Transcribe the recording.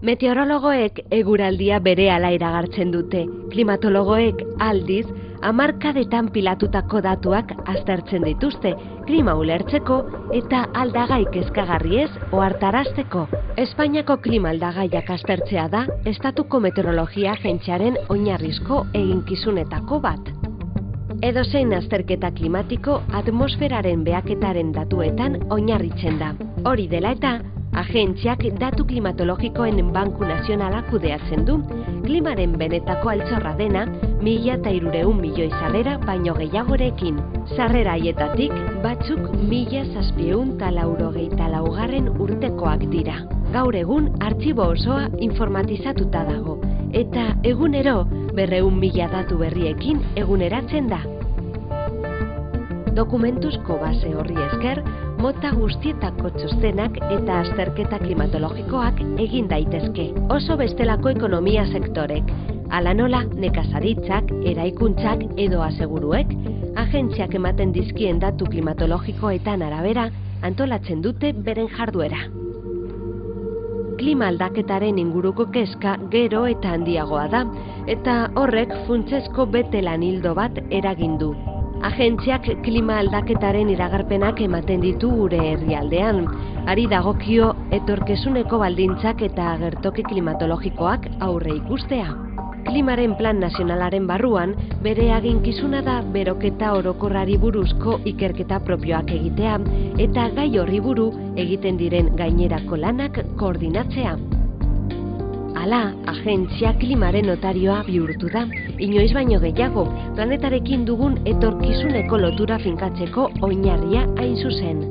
Meteorologoek eguraldia berehala iragartzen dute, klimatologoek aldiz hamarkadetan pilatutako datuak aztertzen dituzte, klima ulertzeko eta aldagai kezkagarriez ohartarazteko. Espainiako klima aldagaiak aztertzea da estatuko meteorologia agentziaren oinarrizko eginkizunetako bat. Edozein azterketa klimatiko atmosferaren behaketaren datuetan oinarritzen da. Hori dela eta, agentziak datu klimatologikoen banku nazionala kudeatzen du, klimaren benetako altxorra dena 1.300 milioi sarrera baino gehiagorekin. Sarrera haietatik batzuk 1794 urtekoak dira. Gaur egun artxibo osoa informatizatuta dago, eta egunero 200.000 datu berriekin eguneratzen da. Dokumentuzko base horri esker, mota guztietako txostenak eta azterketa klimatologikoak egin daitezke. Oso bestelako ekonomia sektorek, hala nola nekazaritzak, eraikuntzak edo aseguruek, agentziak ematen dizkien datu klimatologikoetan arabera antolatzen dute beren jarduera. Klima aldaketaren inguruko kezka gero eta handiagoa da, eta horrek funtsezko bete lan ildo bat eragin du. Agentziak klima aldaketaren iragarpenak ematen ditu gure herrialdean. Ari dagokio etorkizuneko baldintzak eta agertoki klimatologikoak aurre ikustea. Klimaren plan nazionalaren barruan, bere aginkizuna da beroketa orokorrari buruzko ikerketa propioak egitea, eta gai horri buru egiten diren gainerako lanak koordinatzea. Hala, agentzia klimaren notarioa bihurtu da. Inoiz baino gehiago, planetarekin dugun etorkizuneko lotura finkatzeko oinarria hain zuzen.